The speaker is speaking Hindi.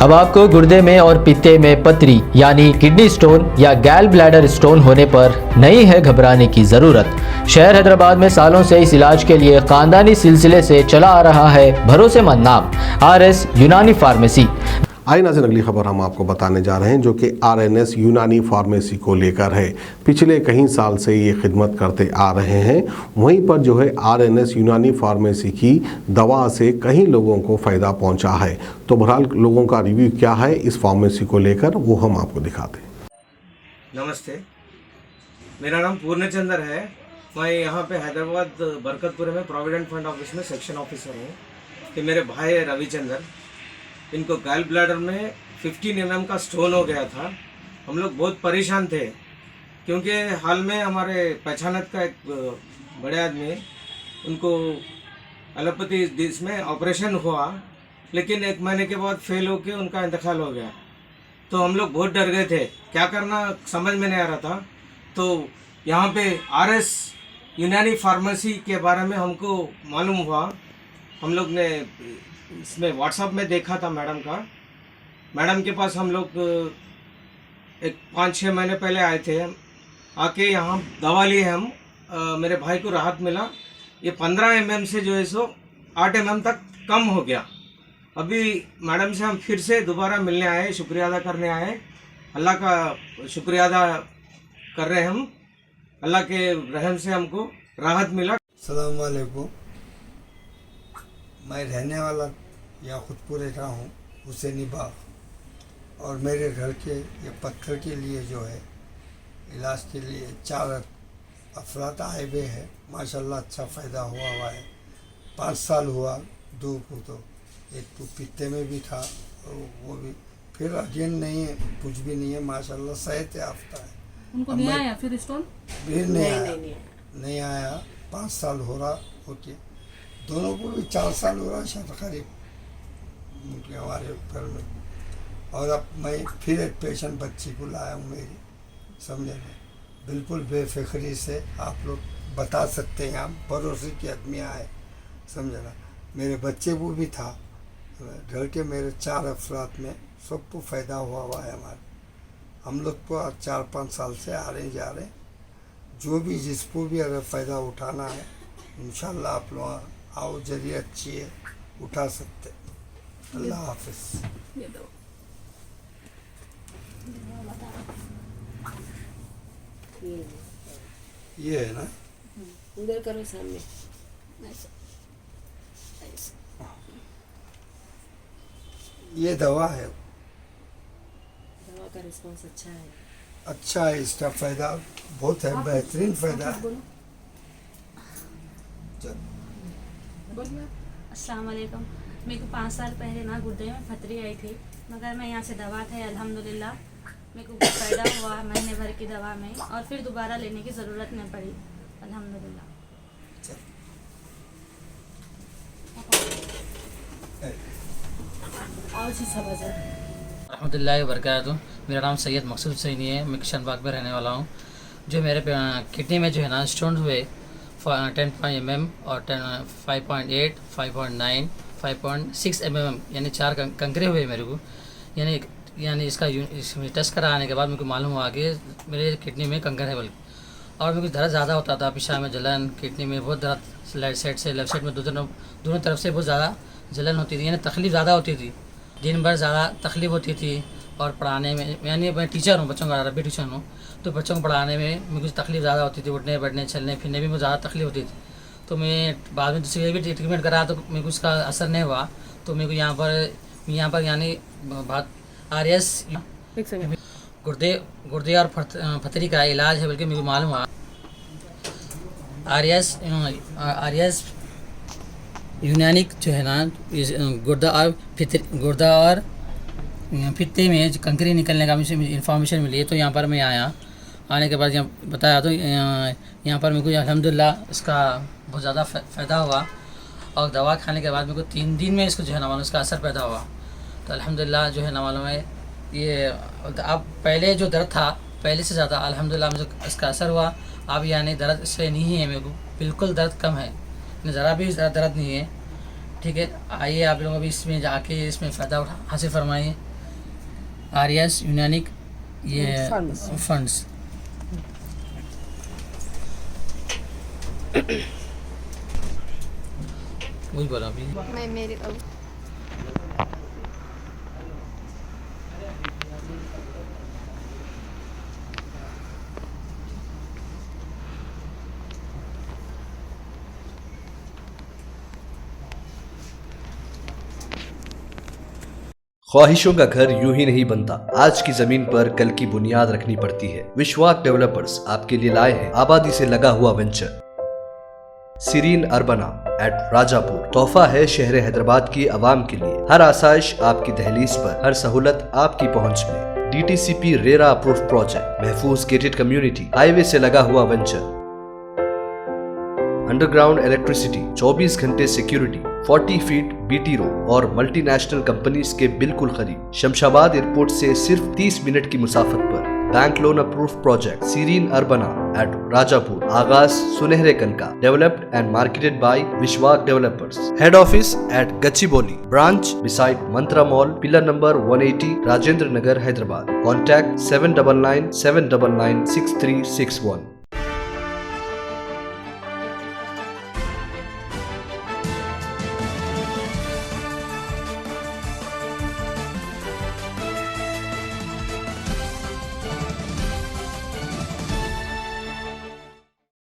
अब आपको गुर्दे में और पित्ते में पथरी यानी किडनी स्टोन या गैल ब्लैडर स्टोन होने पर नहीं है घबराने की ज़रूरत। शहर हैदराबाद में सालों से इस इलाज के लिए खानदानी सिलसिले से चला आ रहा है भरोसेमंद नाम RS यूनानी फार्मेसी। आइए नाज़रीन, अगली खबर हम आपको बताने जा रहे हैं जो कि RNS यूनानी फार्मेसी को लेकर है। पिछले कई साल से ये खिदमत करते आ रहे हैं। वहीं पर जो है RNS यूनानी फार्मेसी की दवा से कई लोगों को फ़ायदा पहुंचा है। तो बहरहाल लोगों का रिव्यू क्या है इस फार्मेसी को लेकर वो हम आपको दिखाते हैं। नमस्ते, मेरा नाम पूर्णचंद्र है। मैं यहाँ पे हैदराबाद बरकतपुर में प्रोविडेंट फंड ऑफिस में सेक्शन ऑफिसर हूँ। कि मेरे भाई है रविचंद्र, इनको गैल ब्लैडर में 15 mm का स्टोन हो गया था। हम लोग बहुत परेशान थे क्योंकि हाल में हमारे पहचानत का एक बड़े आदमी, उनको एलोपैथी इसमें ऑपरेशन हुआ, लेकिन 1 महीने के बाद फेल होकर उनका इंतकाल हो गया। तो हम लोग बहुत डर गए थे, क्या करना समझ में नहीं आ रहा था। तो यहाँ पे RS यूनानी फार्मेसी के बारे में हमको मालूम हुआ। हम लोग ने इसमें व्हाट्सएप में देखा था मैडम के पास हम लोग एक 5-6 महीने पहले आए थे। आके यहाँ दवा लिए हम, मेरे भाई को राहत मिला। ये 15 mm से जो है सो 8 mm तक कम हो गया। अभी मैडम से हम फिर से दोबारा मिलने आए, शुक्रिया अदा करने आए। अल्लाह का शुक्रिया अदा कर रहे हैं हम। अल्लाह के रहम से हमको राहत मिला। अस्सलाम वालेकुम। मैं रहने वाला या खुदपुरे का हूँ हुसैनी बाग, और मेरे घर के ये पत्थर के लिए जो है इलाज के लिए 4 अफराद आए हुए हैं। माशाल्लाह अच्छा फ़ायदा हुआ है। 5 साल हुआ 2 को, तो एक तो पित्ते में भी था और वो भी फिर अगेन नहीं है, कुछ भी नहीं है। माशाल्लाह सेहत याफ्ता है। उनको नहीं आया फिर स्टोन? फिर नहीं आया। 5 साल हो रहा होके, दोनों को भी 4 साल हो रहा शायद करीब उनके हमारे घर में। और अब मैं फिर एक पेशेंट बच्ची को लाया हूँ मेरी, समझे ना, बिल्कुल बेफिक्री से आप लोग बता सकते हैं, आप भरोसे के आदमी आए, समझे ना। मेरे बच्चे को भी था, घर के मेरे 4 अफराद में सबको फ़ायदा हुआ है हमारे। हम लोग तो 4-5 साल से आ रहे जा रहे। जो भी जिसको भी अगर फ़ायदा उठाना है इंशाल्लाह आप लोग आओ, जरिए अच्छी है, उठा सकते। अल्लाह हाफिज़। ये है ना, उधर करो सामने। ये दवा है, दवा का रिस्पांस अच्छा है। अच्छा है, इसका फ़ायदा बहुत है, बेहतरीन फ़ायदा है। अस्सलाम वालेकुम। मेरे को 5 साल पहले ना गुर्दे में पथरी आई थी, मगर मैं यहाँ से दवा खाई, अल्हम्दुलिल्लाह मेरे को फ़ायदा हुआ महीने भर की दवा में, और फिर दोबारा लेने की ज़रूरत नहीं पड़ी, अल्हम्दुलिल्लाह। रहमतुल्लाहि व बरकातहू। मेरा नाम सैयद मकसूद हुसैनी है। मैं किशन बाग में रहने वाला हूँ। जो मेरे किडनी में जो है ना स्टोन हुए 10 mm और 5.8, 5.9, 5.6 mm यानी 4 कंकरे हुए मेरे को। यानी इसका टेस्ट कराने के बाद मेरे को मालूम हुआ कि मेरे किडनी में कंकर है बल्कि। और मेरे को दर्द ज़्यादा होता था, पेशाब में जलन, किडनी में बहुत दर्द, लेफ्ट साइड से लेफ्ट साइड में दोनों तरफ से बहुत ज़्यादा जलन होती थी, यानी तकलीफ़ ज़्यादा होती थी। दिन भर ज़्यादा तकलीफ़ होती थी। और पढ़ाने में, यानी मैं टीचर हूँ, बच्चों का अरबी टीचर हूँ, तो बच्चों को पढ़ाने में मुझे तकलीफ़ ज़्यादा होती थी। उठने बैठने चलने फिरने में मुझे ज़्यादा तकलीफ़ होती थी। तो मैं बाद में दूसरी भी ट्रीटमेंट करा तो मेरे को उसका असर नहीं हुआ। तो मेरे को यहाँ पर यानी बात RS गुर्दे और पथरी का इलाज है बल्कि मेरे को मालूम हुआ। RS यूनानी जो है ना, गुर्दा और फित्ते में कंकरी निकलने का मुझे इन्फॉर्मेशन मिली है। तो यहाँ पर मैं आया, आने के बाद यहाँ बताया तो यहाँ पर मेरे को अल्हम्दुलिल्लाह इसका बहुत ज़्यादा फ़ायदा हुआ। और दवा खाने के बाद मेरे को 3 दिन में इसको जो है ना मालूम इसका असर पैदा हुआ। तो अल्हम्दुलिल्लाह जो है ना मालूम है ये अब पहले जो दर्द था पहले से ज़्यादा अल्हम्दुलिल्लाह मुझे इसका असर हुआ। अब यानी दर्द से नहीं है, मेरे को बिल्कुल दर्द कम है, ज़रा भी दर्द नहीं है। ठीक है, आइए आप लोग भी इसमें जाके इसमें फ़ायदा हासिल फरमाइए। RES यूनानिक ये फंड्स। वही बोला अभी। मैं मेरी ख्वाहिशों का घर यूं ही नहीं बनता, आज की जमीन पर कल की बुनियाद रखनी पड़ती है। विश्वास डेवलपर्स आपके लिए लाए हैं आबादी से लगा हुआ venture serine Urbana at Rajapur. तोहफा है शहर हैदराबाद की आवाम के लिए। हर आसाइश आपकी दहलीज पर, हर सहूलत आपकी पहुंच में। DTCP रेरा अप्रूव प्रोजेक्ट, महफूज गेटेड कम्युनिटी, हाईवे से लगा हुआ वेंचर, अंडरग्राउंड इलेक्ट्रिसिटी, 24 घंटे सिक्योरिटी, 40 फीट BT रोड और मल्टीनेशनल कंपनीज के बिल्कुल करीब। शमशाबाद एयरपोर्ट से सिर्फ 30 मिनट की मुसाफत पर। Bank loan approve project Serene Urbana at Rajapur. आगाज सुनहरे कल का। Developed and marketed by Vishwas developers. Head office at Gachibowli. Branch beside Mantra mall, pillar number 180, Rajendra Nagar, Hyderabad. Contact 799 799 6361।